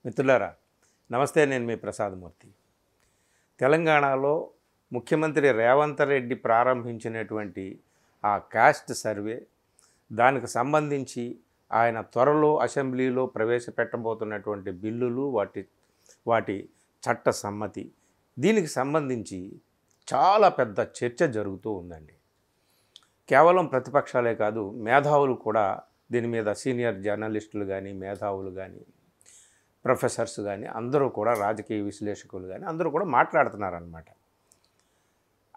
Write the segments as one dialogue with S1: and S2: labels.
S1: మిత్రులారా నమస్తే, నేను మీ ప్రసాదమూర్తి. తెలంగాణలో ముఖ్యమంత్రి రేవంత్ రెడ్డి ప్రారంభించినటువంటి ఆ కాస్ట్ సర్వే, దానికి సంబంధించి ఆయన త్వరలో అసెంబ్లీలో ప్రవేశపెట్టబోతున్నటువంటి బిల్లులు, వాటి చట్ట సమ్మతి, దీనికి సంబంధించి చాలా పెద్ద చర్చ జరుగుతూ ఉందండి. కేవలం ప్రతిపక్షాలే కాదు, మేధావులు కూడా దీని మీద, సీనియర్ జర్నలిస్టులు కానీ, మేధావులు కానీ, ప్రొఫెసర్స్ కానీ, అందరూ కూడా, రాజకీయ విశ్లేషకులు కానీ అందరూ కూడా మాట్లాడుతున్నారన్నమాట.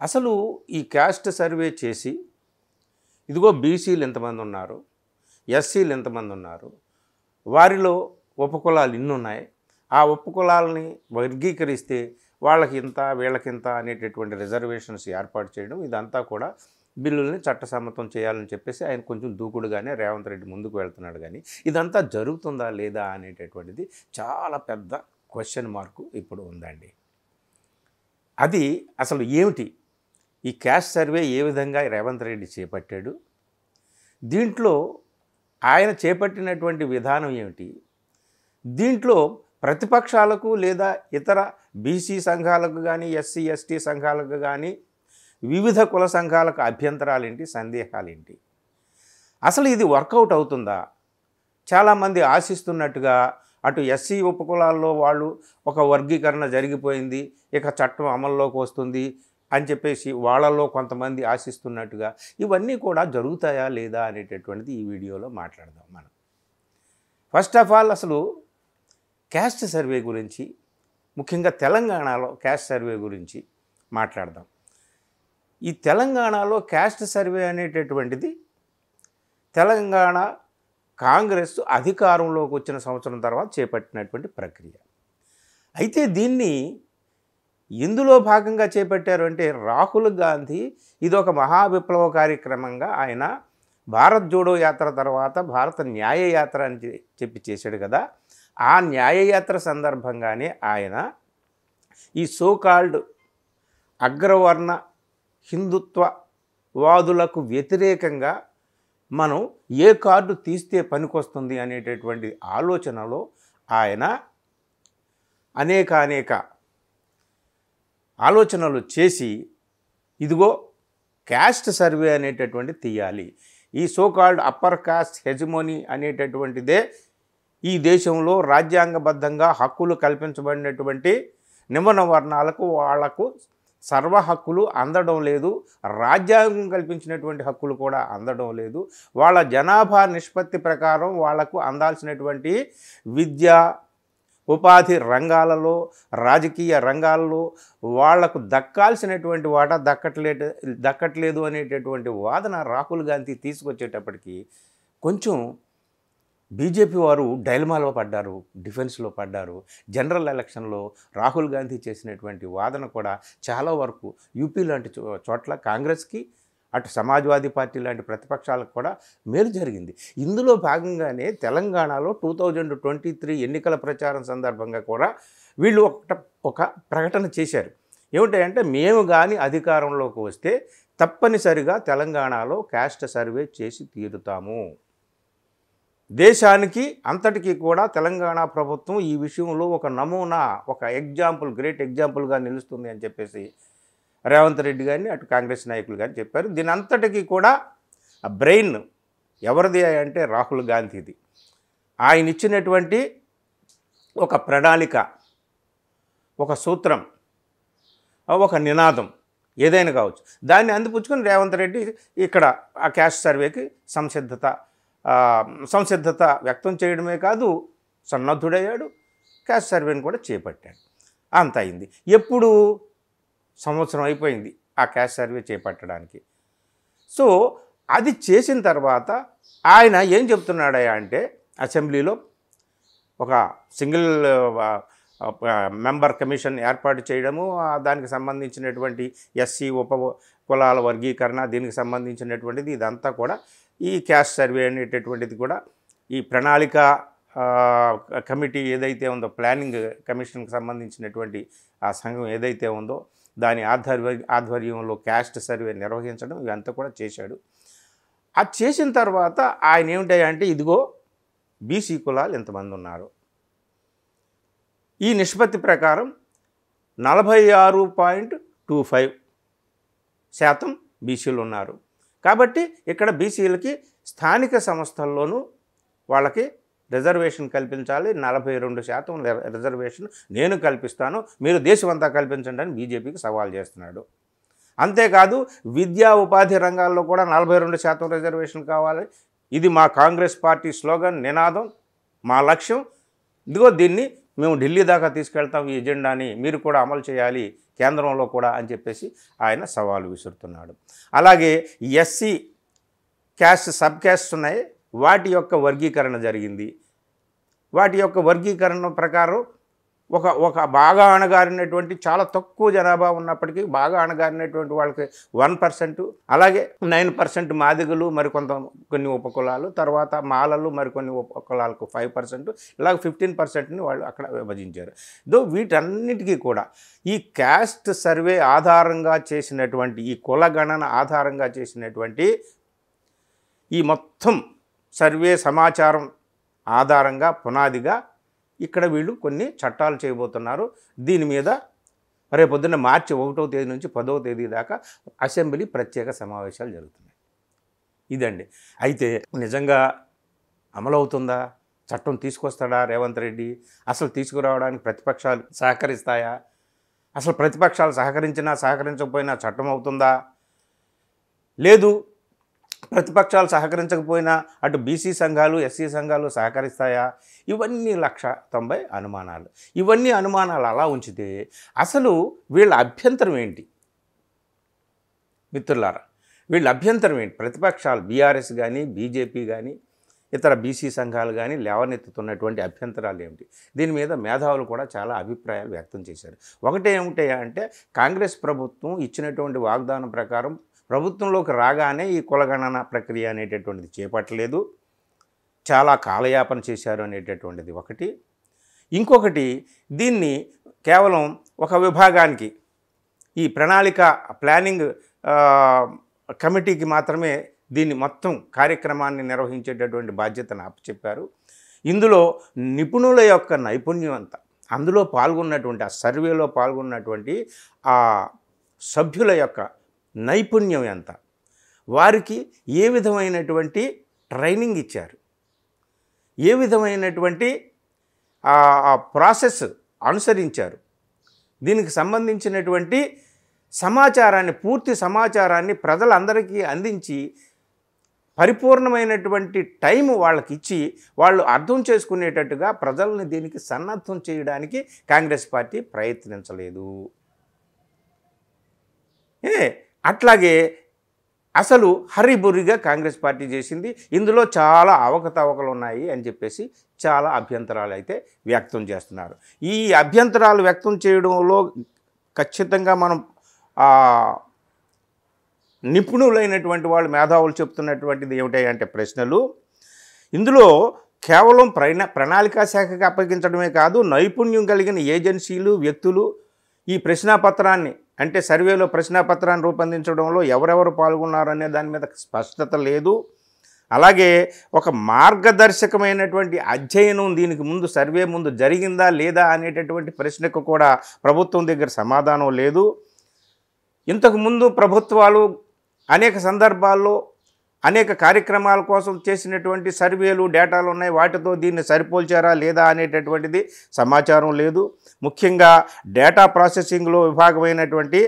S1: అసలు ఈ కాస్ట్ సర్వే చేసి, ఇదిగో బీసీలు ఎంతమంది ఉన్నారు, ఎస్సీలు ఎంతమంది ఉన్నారు, వారిలో ఉపకులాలు ఇన్నున్నాయి, ఆ ఉపకులాలని వర్గీకరిస్తే వాళ్ళకి ఇంత వీళ్ళకింత అనేటటువంటి రిజర్వేషన్స్ ఏర్పాటు చేయడం, ఇదంతా కూడా బిల్లుల్ని చట్టసమ్మతం చేయాలని చెప్పేసి ఆయన కొంచెం దూకుడుగానే రేవంత్ రెడ్డి ముందుకు వెళ్తున్నాడు. కానీ ఇదంతా జరుగుతుందా లేదా అనేటటువంటిది చాలా పెద్ద క్వశ్చన్ మార్కు ఇప్పుడు ఉందండి. అది అసలు ఏమిటి, ఈ క్యాస్ట్ సర్వే ఏ విధంగా రేవంత్ రెడ్డి చేపట్టాడు, దీంట్లో ఆయన చేపట్టినటువంటి విధానం ఏమిటి, దీంట్లో ప్రతిపక్షాలకు లేదా ఇతర బీసీ సంఘాలకు కానీ, ఎస్సీ ఎస్టీ సంఘాలకు కానీ, వివిధ కుల సంఘాలకు అభ్యంతరాలేంటి, సందేహాలేంటి, అసలు ఇది వర్కౌట్ అవుతుందా? చాలామంది ఆశిస్తున్నట్టుగా అటు ఎస్సీ ఉపకులాల్లో వాళ్ళు ఒక వర్గీకరణ జరిగిపోయింది, ఇక చట్టం అమల్లోకి వస్తుంది అని చెప్పేసి వాళ్ళల్లో కొంతమంది ఆశిస్తున్నట్టుగా, ఇవన్నీ కూడా జరుగుతాయా లేదా అనేటటువంటిది ఈ వీడియోలో మాట్లాడదాం మనం. ఫస్ట్ ఆఫ్ ఆల్ అసలు క్యాస్ట్ సర్వే గురించి, ముఖ్యంగా తెలంగాణలో క్యాస్ట్ సర్వే గురించి మాట్లాడదాం. ఈ తెలంగాణలో క్యాస్ట్ సర్వే అనేటటువంటిది తెలంగాణ కాంగ్రెస్ అధికారంలోకి వచ్చిన సంవత్సరం తర్వాత చేపట్టినటువంటి ప్రక్రియ. అయితే దీన్ని ఎందులో భాగంగా చేపట్టారు అంటే, రాహుల్ గాంధీ ఇదొక మహావిప్లవ కార్యక్రమంగా ఆయన భారత్ జోడో యాత్ర తర్వాత భారత న్యాయ యాత్ర అని చెప్పి చేశాడు కదా, ఆ న్యాయయాత్ర సందర్భంగానే ఆయన ఈ సోకాల్డ్ అగ్రవర్ణ హిందుత్వవాదులకు వ్యతిరేకంగా మనం ఏ కార్డు తీస్తే పనికొస్తుంది అనేటటువంటి ఆలోచనలో ఆయన అనేక ఆలోచనలు చేసి, ఇదిగో క్యాస్ట్ సర్వే అనేటటువంటి తీయాలి, ఈ సోకాల్డ్ అప్పర్ కాస్ట్ హెజిమోనీ అనేటటువంటిదే ఈ దేశంలో రాజ్యాంగబద్ధంగా హక్కులు కల్పించబడినటువంటి నిమ్న వర్ణాలకు వాళ్లకు సర్వ హక్కులు అందడం లేదు, రాజ్యాంగం కల్పించినటువంటి హక్కులు కూడా అందడం లేదు, వాళ్ళ జనాభా నిష్పత్తి ప్రకారం వాళ్లకు అందాల్సినటువంటి విద్య, ఉపాధి రంగాలలో, రాజకీయ రంగాల్లో వాళ్లకు దక్కాల్సినటువంటి వాటా దక్కట్లేదు అనేటటువంటి వాదన రాహుల్ గాంధీ తీసుకొచ్చేటప్పటికి కొంచెం బీజేపీ వారు డైలమాలో పడ్డారు, డిఫెన్స్లో పడ్డారు. జనరల్ ఎలక్షన్లో రాహుల్ గాంధీ చేసినటువంటి వాదన కూడా చాలా వరకు యూపీ లాంటి చోట్ల కాంగ్రెస్కి, అటు సమాజ్వాదీ పార్టీ లాంటి ప్రతిపక్షాలకు కూడా మేలు జరిగింది. ఇందులో భాగంగానే తెలంగాణలో 2023 ఎన్నికల ప్రచారం సందర్భంగా కూడా వీళ్ళు ఒక ప్రకటన చేశారు. ఏమిటంటే, మేము కానీ అధికారంలోకి వస్తే తప్పనిసరిగా తెలంగాణలో క్యాస్ట్ సర్వే చేసి తీరుతాము, దేశానికి అంతటికీ కూడా తెలంగాణ ప్రభుత్వం ఈ విషయంలో ఒక నమూనా, ఒక ఎగ్జాంపుల్, గ్రేట్ ఎగ్జాంపుల్గా నిలుస్తుంది అని చెప్పేసి రేవంత్ రెడ్డి గారిని, అటు కాంగ్రెస్ నాయకులు కానీ చెప్పారు. దీని అంతటికీ కూడా ఆ బ్రెయిన్ ఎవరిది అంటే రాహుల్ గాంధీది. ఆయన ఇచ్చినటువంటి ఒక ప్రణాళిక, ఒక సూత్రం, ఒక నినాదం ఏదైనా కావచ్చు, దాన్ని అందిపుచ్చుకొని రేవంత్ రెడ్డి ఇక్కడ ఆ క్యాస్ట్ సర్వేకి సంసిద్ధత వ్యక్తం చేయడమే కాదు, సన్నద్ధుడయ్యాడు, క్యాస్ట్ సర్వేని కూడా చేపట్టాడు. అంత అయింది. ఎప్పుడు సంవత్సరం అయిపోయింది ఆ క్యాస్ట్ సర్వే చేపట్టడానికి. సో అది చేసిన తర్వాత ఆయన ఏం చెప్తున్నాడయ్యా అంటే, అసెంబ్లీలో ఒక సింగిల్ మెంబర్ కమిషన్ ఏర్పాటు చేయడము, దానికి సంబంధించినటువంటి ఎస్సీ ఉప కులాల వర్గీకరణ, దీనికి సంబంధించినటువంటిది ఇదంతా కూడా ఈ క్యాస్ట్ సర్వే అనేటటువంటిది కూడా ఈ ప్రణాళిక కమిటీ ఏదైతే ఉందో, ప్లానింగ్ కమిషన్కి సంబంధించినటువంటి ఆ సంఘం ఏదైతే ఉందో దాని ఆధ్వర్యంలో క్యాస్ట్ సర్వే నిర్వహించడం, ఇదంతా కూడా చేశాడు. అది చేసిన తర్వాత ఆయన ఏమిటాయంటే, ఇదిగో బీసీ కులాలు ఎంతమంది ఉన్నారు, ఈ నిష్పత్తి ప్రకారం 46.25% బీసీలు ఉన్నారు. కాబట్టి ఇక్కడ బీసీలకి స్థానిక సంస్థల్లోనూ వాళ్ళకి రిజర్వేషన్ కల్పించాలి. 42% రిజర్వేషన్ నేను కల్పిస్తాను, మీరు దేశమంతా కల్పించండి అని బీజేపీకి సవాల్ చేస్తున్నాడు. అంతేకాదు విద్యా ఉపాధి రంగాల్లో కూడా 42% రిజర్వేషన్ కావాలి. ఇది మా కాంగ్రెస్ పార్టీ స్లోగన్, నినాదం, మా లక్ష్యం. ఇదిగో దీన్ని మేము ఢిల్లీ దాకా తీసుకెళ్తాం, ఈ ఎజెండాని మీరు కూడా అమలు చేయాలి కేంద్రంలో కూడా అని చెప్పేసి ఆయన సవాలు విసురుతున్నాడు. అలాగే ఎస్సీ క్యాస్ట్, సబ్ క్యాస్ట్ ఉన్నాయి, వాటి యొక్క వర్గీకరణ జరిగింది. వాటి యొక్క వర్గీకరణ ప్రకారం ఒక బాగా అణగారినటువంటి, చాలా తక్కువ జనాభా ఉన్నప్పటికీ బాగా అణగారినటువంటి వాళ్ళకి 1%, అలాగే 9% మాదిగలు, కొన్ని ఉపకులాలు, తర్వాత మాలలు, మరికొన్ని ఉపకులాలకు 5%, ఇలాగ 15%ని వాళ్ళు అక్కడ విభజించారు. వీటన్నిటికీ కూడా ఈ క్యాస్ట్ సర్వే ఆధారంగా చేసినటువంటి, ఈ కులగణన ఆధారంగా చేసినటువంటి ఈ మొత్తం సర్వే సమాచారం ఆధారంగా పునాదిగా ఇక్కడ వీళ్ళు కొన్ని చట్టాలు చేయబోతున్నారు. దీని మీద రేపొద్దున్న మార్చి 1వ తేదీ నుంచి 10వ తేదీ దాకా అసెంబ్లీ ప్రత్యేక సమావేశాలు జరుగుతున్నాయి. ఇదండి. అయితే నిజంగా అమలవుతుందా? చట్టం తీసుకొస్తాడా రేవంత్ రెడ్డి? అసలు తీసుకురావడానికి ప్రతిపక్షాలు సహకరిస్తాయా? అసలు ప్రతిపక్షాలు సహకరించినా సహకరించకపోయినా చట్టం అవుతుందా? లేదు, ప్రతిపక్షాలు సహకరించకపోయినా అటు బీసీ సంఘాలు, ఎస్సీ సంఘాలు సహకరిస్తాయా? ఇవన్నీ 190 అనుమానాలు. ఇవన్నీ అనుమానాలు అలా ఉంచితే అసలు వీళ్ళ అభ్యంతరం ఏంటి మిత్రులారా? వీళ్ళ అభ్యంతరం ఏంటి? ప్రతిపక్షాలు బీఆర్ఎస్ కానీ, బీజేపీ కానీ, ఇతర బీసీ సంఘాలు కానీ లేవనెత్తుతున్నటువంటి అభ్యంతరాలు ఏమిటి? దీని మీద మేధావులు కూడా చాలా అభిప్రాయాలు వ్యక్తం చేశారు. ఒకటి ఏమిటంటే, కాంగ్రెస్ ప్రభుత్వం ఇచ్చినటువంటి వాగ్దానం ప్రకారం ప్రభుత్వంలోకి రాగానే ఈ కులగణన ప్రక్రియ అనేటటువంటిది చేపట్టలేదు, చాలా కాలయాపన చేశారు అనేటటువంటిది ఒకటి. ఇంకొకటి, దీన్ని కేవలం ఒక విభాగానికి, ఈ ప్లానింగ్ కమిటీకి మాత్రమే దీన్ని మొత్తం కార్యక్రమాన్ని నిర్వహించేటటువంటి బాధ్యతను అప్పచెప్పారు. ఇందులో నిపుణుల యొక్క నైపుణ్యం అంతా, అందులో పాల్గొన్నటువంటి, ఆ సర్వేలో పాల్గొన్నటువంటి ఆ సభ్యుల యొక్క నైపుణ్యం ఎంత, వారికి ఏ విధమైనటువంటి ట్రైనింగ్ ఇచ్చారు, ఏ విధమైనటువంటి ప్రాసెస్ అనుసరించారు, దీనికి సంబంధించినటువంటి సమాచారాన్ని, పూర్తి సమాచారాన్ని ప్రజలందరికీ అందించి పరిపూర్ణమైనటువంటి టైం వాళ్ళకి ఇచ్చి వాళ్ళు అర్థం చేసుకునేటట్టుగా ప్రజల్ని దీనికి సన్నద్ధం చేయడానికి కాంగ్రెస్ పార్టీ ప్రయత్నించలేదు. అట్లాగే అసలు హరిబురిగా కాంగ్రెస్ పార్టీ చేసింది. ఇందులో చాలా అవకతవకలు ఉన్నాయి అని చెప్పేసి చాలా అభ్యంతరాలు అయితే వ్యక్తం చేస్తున్నారు. ఈ అభ్యంతరాలు వ్యక్తం చేయడంలో ఖచ్చితంగా మనం నిపుణులైనటువంటి వాళ్ళు, మేధావులు చెప్తున్నటువంటిది ఏమిటంటే ప్రశ్నలు, ఇందులో కేవలం ప్రణాళికా శాఖకి అప్పగించడమే కాదు, నైపుణ్యం కలిగిన ఏజెన్సీలు, వ్యక్తులు ఈ ప్రశ్నాపత్రాన్ని, అంటే సర్వేలో ప్రశ్నాపత్రాన్ని రూపొందించడంలో ఎవరెవరు పాల్గొన్నారనే దాని మీద స్పష్టత లేదు. అలాగే ఒక మార్గదర్శకమైనటువంటి అధ్యయనం దీనికి ముందు, సర్వే ముందు జరిగిందా లేదా అనేటటువంటి ప్రశ్నకు కూడా ప్రభుత్వం దగ్గర సమాధానం లేదు. ఇంతకుముందు ప్రభుత్వాలు అనేక సందర్భాల్లో అనేక కార్యక్రమాల కోసం చేసినటువంటి సర్వేలు, డేటాలు ఉన్నాయి, వాటితో దీన్ని సరిపోల్చారా లేదా అనేటటువంటిది సమాచారం లేదు. ముఖ్యంగా డేటా ప్రాసెసింగ్లో విభాగమైనటువంటి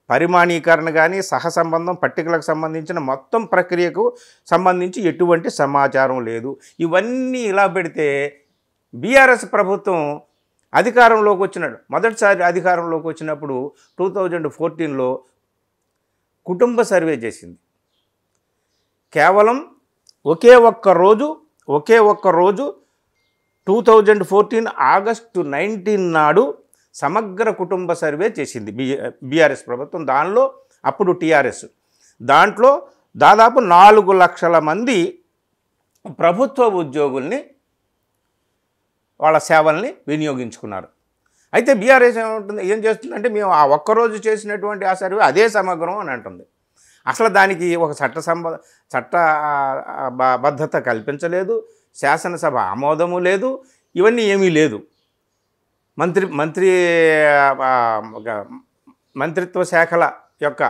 S1: పరిమాణీకరణ కానీ, సహసంబంధం, పట్టికలకు సంబంధించిన మొత్తం ప్రక్రియకు సంబంధించి ఎటువంటి సమాచారం లేదు. ఇవన్నీ ఇలా పెడితే బీఆర్ఎస్ ప్రభుత్వం అధికారంలోకి వచ్చినాడు, మొదటిసారి అధికారంలోకి వచ్చినప్పుడు 2014లో కుటుంబ సర్వే చేసింది. కేవలం ఒకే ఒక్క రోజు 2014 ఆగస్టు 19 నాడు సమగ్ర కుటుంబ సర్వే చేసింది బీఆర్ఎస్ ప్రభుత్వం. దానిలో అప్పుడు టీఆర్ఎస్, దాంట్లో దాదాపు 4 లక్షల మంది ప్రభుత్వ ఉద్యోగుల్ని, వాళ్ళ సేవల్ని వినియోగించుకున్నారు. అయితే బీఆర్ఎస్ ఏం చేస్తుందంటే, మేము ఆ ఒక్కరోజు చేసినటువంటి ఆ సర్వే అదే సమగ్రం అని అంటుంది. అసలు దానికి ఒక చట్టబద్ధత కల్పించలేదు, శాసనసభ ఆమోదము లేదు, ఇవన్నీ ఏమీ లేదు. మంత్రి మంత్రి ఒక మంత్రిత్వ శాఖల యొక్క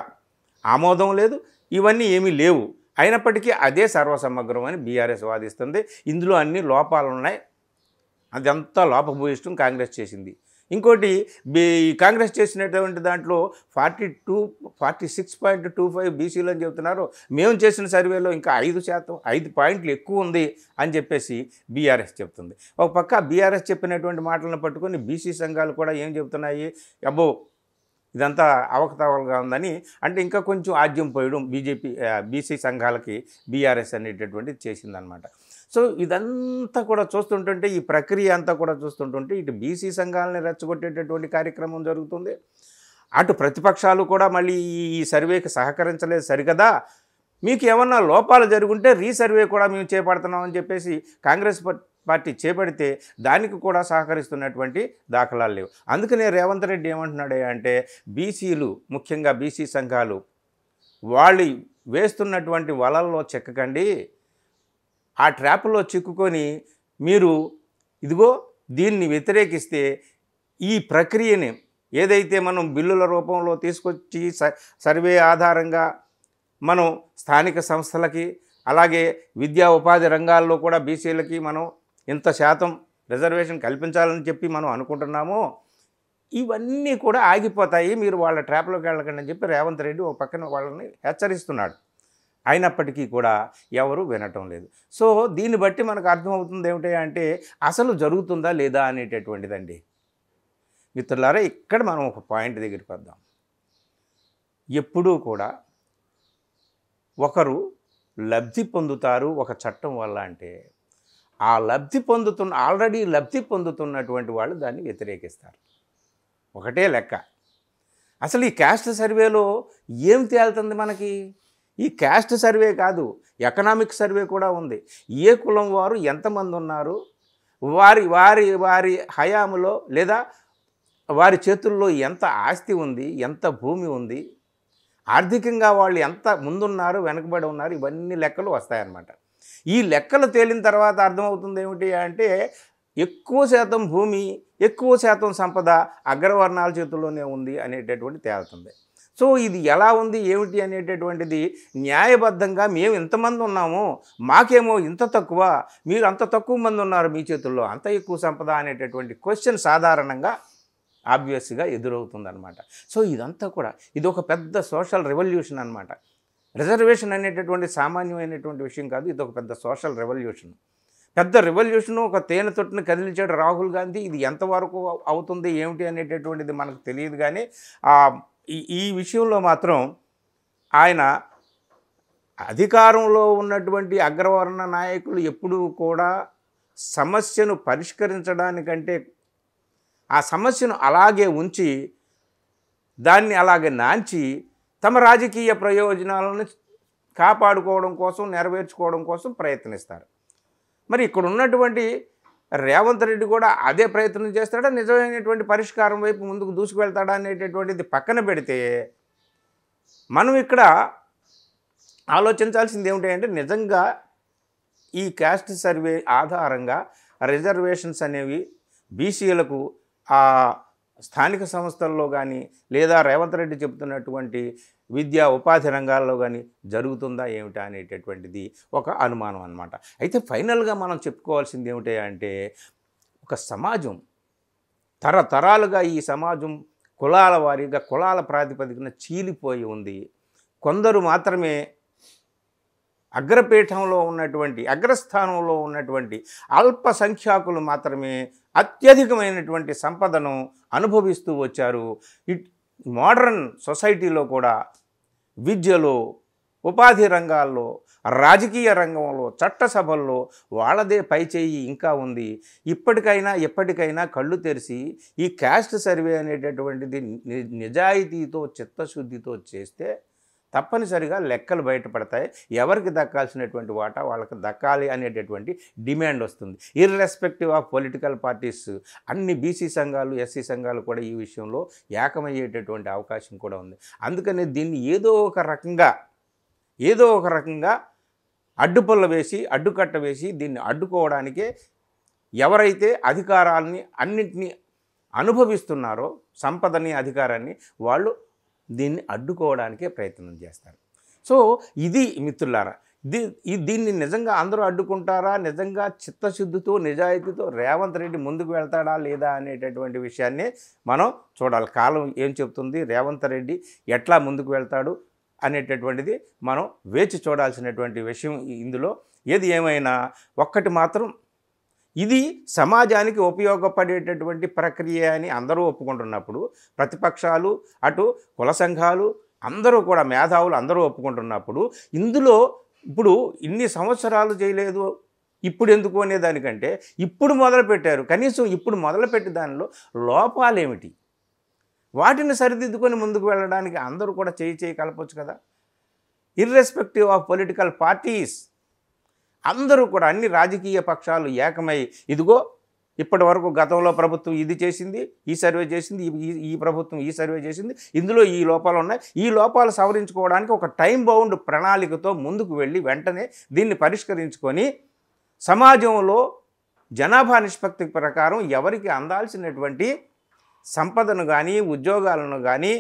S1: ఆమోదం లేదు, ఇవన్నీ ఏమీ లేవు. అయినప్పటికీ అదే సర్వసమగ్రం అని బీఆర్ఎస్ వాదిస్తుంది. ఇందులో అన్ని లోపాలు ఉన్నాయి, అదంతా లోపభూయిష్టం కాంగ్రెస్ చేసింది. ఇంకోటి కాంగ్రెస్ చేసినటువంటి దాంట్లో 46.25 బీసీలు అని చెబుతున్నారు. మేము చేసిన సర్వేలో ఇంకా 5%, 5 పాయింట్లు ఎక్కువ ఉంది అని చెప్పేసి బీఆర్ఎస్ చెప్తుంది. ఒక పక్క బీఆర్ఎస్ చెప్పినటువంటి మాటలను పట్టుకొని బీసీ సంఘాలు కూడా ఏం చెబుతున్నాయి, అబ్బో ఇదంతా అవకతవకలుగా ఉందని, అంటే ఇంకా కొంచెం ఆజ్యం పోయడం బీసీ సంఘాలకి బీఆర్ఎస్ అనేటటువంటిది చేసిందనమాట. సో ఇదంతా కూడా చూస్తుంటుంటే, ఈ ప్రక్రియ అంతా కూడా చూస్తుంటుంటే ఇటు బీసీ సంఘాలని రెచ్చగొట్టేటటువంటి కార్యక్రమం జరుగుతుంది, అటు ప్రతిపక్షాలు కూడా మళ్ళీ ఈ సర్వేకి సహకరించలేదు సరికదా, మీకు ఏమన్నా లోపాలు జరుగుంటే రీసర్వే కూడా మేము చేపడుతున్నామని చెప్పేసి కాంగ్రెస్ పార్టీ చేపడితే దానికి కూడా సహకరిస్తున్నటువంటి దాఖలాలు లేవు. అందుకనే రేవంత్ రెడ్డి ఏమంటున్నాడు అంటే, బీసీలు ముఖ్యంగా బీసీ సంఘాలు వాళ్ళు వేస్తున్నటువంటి వలల్లో చిక్కకండి, ఆ ట్రాప్లో చిక్కుకొని మీరు ఇదిగో దీన్ని వ్యతిరేకిస్తే ఈ ప్రక్రియని ఏదైతే మనం బిల్లుల రూపంలో తీసుకొచ్చి సర్వే ఆధారంగా మనం స్థానిక సంస్థలకి అలాగే విద్యా ఉపాధి రంగాల్లో కూడా బీసీలకి మనం ఇంత శాతం రిజర్వేషన్ కల్పించాలని చెప్పి మనం అనుకుంటున్నాము, ఇవన్నీ కూడా ఆగిపోతాయి, మీరు వాళ్ళ ట్రాప్లోకి వెళ్ళకండి అని చెప్పి రేవంత్ రెడ్డి ఒక పక్కన వాళ్ళని హెచ్చరిస్తున్నాడు. అయినప్పటికీ కూడా ఎవరు వినటం లేదు. సో దీన్ని బట్టి మనకు అర్థమవుతుంది ఏమిటి అంటే, అసలు జరుగుతుందా లేదా అనేటటువంటిదండి. మిత్రులారా, ఇక్కడ మనం ఒక పాయింట్ దగ్గరికి వద్దాం. ఎప్పుడూ కూడా ఒకరు లబ్ధి పొందుతారు ఒక చట్టం వల్ల అంటే, ఆ ఆల్రెడీ లబ్ధి పొందుతున్నటువంటి వాళ్ళు దాన్ని వ్యతిరేకిస్తారు. ఒకటే లెక్క. అసలు ఈ క్యాస్ట్ సర్వేలో ఏం తేలుతుంది మనకి? ఈ క్యాస్ట్ సర్వే కాదు, ఎకనామిక్ సర్వే కూడా ఉంది. ఏ కులం వారు ఎంతమంది ఉన్నారు, వారి వారి వారి హయాములో లేదా వారి చేతుల్లో ఎంత ఆస్తి ఉంది, ఎంత భూమి ఉంది, ఆర్థికంగా వాళ్ళు ఎంత ముందున్నారు వెనకబడి ఉన్నారు, ఇవన్నీ లెక్కలు వస్తాయన్నమాట. ఈ లెక్కలు తేలిన తర్వాత అర్థమవుతుంది ఏమిటి అంటే, ఎక్కువ శాతం భూమి, ఎక్కువ శాతం సంపద అగ్రవర్ణాల చేతుల్లోనే ఉంది అనేటటువంటి తేలుతుంది. సో ఇది ఎలా ఉంది ఏమిటి అనేటటువంటిది న్యాయబద్ధంగా మేము ఇంతమంది ఉన్నాము, మాకేమో ఇంత తక్కువ, మీరు అంత తక్కువ మంది ఉన్నారు మీ చేతుల్లో, అంత ఎక్కువ సంపద అనేటటువంటి క్వశ్చన్ సాధారణంగా ఆబ్వియస్గా ఎదురవుతుందన్నమాట. సో ఇదంతా కూడా ఇది ఒక పెద్ద సోషల్ రెవల్యూషన్ అన్నమాట. రిజర్వేషన్ అనేటటువంటి సామాన్యమైనటువంటి విషయం కాదు, ఇది ఒక పెద్ద సోషల్ రెవల్యూషన్. పెద్ద రెవల్యూషను ఒక తేనె తొట్టును కదిలించాడు రాహుల్ గాంధీ. ఇది ఎంతవరకు అవుతుంది ఏమిటి అనేటటువంటిది మనకు తెలియదు, కానీ ఈ విషయంలో మాత్రం ఆయన అధికారంలో ఉన్నటువంటి అగ్రవర్ణ నాయకులు ఎప్పుడూ కూడా సమస్యను పరిష్కరించడానికంటే ఆ సమస్యను అలాగే ఉంచి దాన్ని అలాగే నాంచి తమ రాజకీయ ప్రయోజనాలను కాపాడుకోవడం కోసం, నెరవేర్చుకోవడం కోసం ప్రయత్నిస్తారు. మరి ఇక్కడ ఉన్నటువంటి రేవంత్ రెడ్డి కూడా అదే ప్రయత్నం చేస్తాడా, నిజమైనటువంటి పరిష్కారం వైపు ముందుకు దూసుకువెళ్తాడా అనేటటువంటిది పక్కన పెడితే, మనం ఇక్కడ ఆలోచించాల్సింది ఏమిటంటే, నిజంగా ఈ క్యాస్ట్ సర్వే ఆధారంగా రిజర్వేషన్స్ అనేవి బీసీలకు స్థానిక సంస్థల్లో కానీ లేదా రేవంత్ రెడ్డి చెబుతున్నటువంటి విద్యా ఉపాధి రంగాల్లో కానీ జరుగుతుందా ఏమిటా అనేటటువంటిది ఒక అనుమానం అన్నమాట. అయితే ఫైనల్గా మనం చెప్పుకోవాల్సింది ఏమిటి అంటే, ఒక సమాజం తరతరాలుగా ఈ సమాజం కులాల వారీగా కులాల ప్రాతిపదికన చీలిపోయి ఉంది. కొందరు మాత్రమే అగ్రపీఠంలో ఉన్నటువంటి అగ్రస్థానంలో ఉన్నటువంటి అల్పసంఖ్యాకులు మాత్రమే అత్యధికమైనటువంటి సంపదను అనుభవిస్తూ వచ్చారు. మోడర్న్ సొసైటీలో కూడా విద్యలో, ఉపాధి రంగాల్లో, రాజకీయ రంగంలో, చట్టసభల్లో వాళ్ళదే పైచేయి ఇంకా ఉంది. ఎప్పటికైనా కళ్ళు తెరిచి ఈ క్యాస్ట్ సర్వే అనేటటువంటిది నిజాయితీతో చిత్తశుద్ధితో చేస్తే తప్పనిసరిగా లెక్కలు బయటపడతాయి. ఎవరికి దక్కాల్సినటువంటి వాటా వాళ్ళకి దక్కాలి అనేటటువంటి డిమాండ్ వస్తుంది. ఇర్రెస్పెక్టివ్ ఆఫ్ పొలిటికల్ పార్టీస్ అన్ని బీసీ సంఘాలు, ఎస్సీ సంఘాలు కూడా ఈ విషయంలో ఏకమయ్యేటటువంటి అవకాశం కూడా ఉంది. అందుకని దీన్ని ఏదో ఒక రకంగా అడ్డుపల్ల వేసి, అడ్డుకట్ట వేసి దీన్ని అడ్డుకోవడానికే ఎవరైతే అధికారాలని అన్నింటినీ అనుభవిస్తున్నారో సంపదని, అధికారాన్ని, వాళ్ళు దీన్ని అడ్డుకోవడానికే ప్రయత్నం చేస్తారు. సో ఇది మిత్రులారా, దీన్ని నిజంగా అందరూ అడ్డుకుంటారా? నిజంగా చిత్తశుద్ధితో, నిజాయితీతో రేవంత్ రెడ్డి ముందుకు వెళ్తాడా లేదా అనేటటువంటి విషయాన్ని మనం చూడాలి. కాలం ఏం చెప్తుంది, రేవంత్ రెడ్డి ఎట్లా ముందుకు వెళ్తాడు అనేటటువంటిది మనం వేచి చూడాల్సినటువంటి విషయం ఇందులో. ఏది ఏమైనా ఒక్కటి మాత్రం, ఇది సమాజానికి ఉపయోగపడేటటువంటి ప్రక్రియ అని అందరూ ఒప్పుకుంటున్నప్పుడు, ప్రతిపక్షాలు, అటు కుల సంఘాలు, అందరూ కూడా మేధావులు అందరూ ఒప్పుకుంటున్నప్పుడు, ఇందులో ఇప్పుడు ఇన్ని సంవత్సరాలు చేయలేదు ఇప్పుడు ఎందుకు అనేదానికంటే ఇప్పుడు మొదలుపెట్టారు, కనీసం ఇప్పుడు మొదలుపెట్టే దానిలో లోపాలేమిటి, వాటిని సరిదిద్దుకొని ముందుకు వెళ్ళడానికి అందరూ కూడా చేయి కలపొచ్చు కదా. ఇర్రెస్పెక్టివ్ ఆఫ్ పొలిటికల్ పార్టీస్ అందరూ కూడా, అన్ని రాజకీయ పక్షాలు ఏకమై, ఇదిగో ఇప్పటి వరకు గతంలో ప్రభుత్వం ఇది చేసింది, ఈ సర్వే చేసింది, ఈ ప్రభుత్వం ఈ సర్వే చేసింది, ఇందులో ఈ లోపాలు ఉన్నాయి, ఈ లోపాలు సవరించుకోవడానికి ఒక టైం బౌండ్ ప్రణాళికతో ముందుకు వెళ్ళి వెంటనే దీన్ని పరిష్కరించుకొని సమాజంలో జనాభా నిష్పత్తి ప్రకారం ఎవరికి అందాల్సినటువంటి సంపదను కానీ, ఉద్యోగాలను కానీ,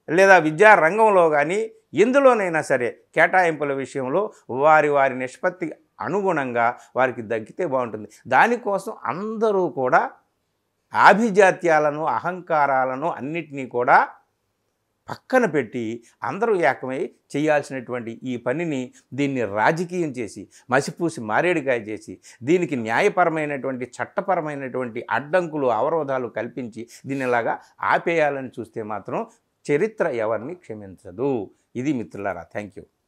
S1: లేదా విద్యా రంగంలో కానీ ఎందులోనైనా సరే కేటాయింపుల విషయంలో వారి నిష్పత్తికి అనుగుణంగా వారికి దక్కితే బాగుంటుంది. దానికోసం అందరూ కూడా ఆభిజాత్యాలను, అహంకారాలను అన్నిటినీ కూడా పక్కన పెట్టి అందరూ ఏకమై చేయాల్సినటువంటి ఈ పనిని, దీన్ని రాజకీయం చేసి, మసిపూసి మారేడుకాయ చేసి, దీనికి న్యాయపరమైనటువంటి, చట్టపరమైనటువంటి అడ్డంకులు, అవరోధాలు కల్పించి దీనిలాగా ఆపేయాలని చూస్తే మాత్రం చరిత్ర ఎవరిని క్షమించదు. ఇది మిత్రులారా. Thank you.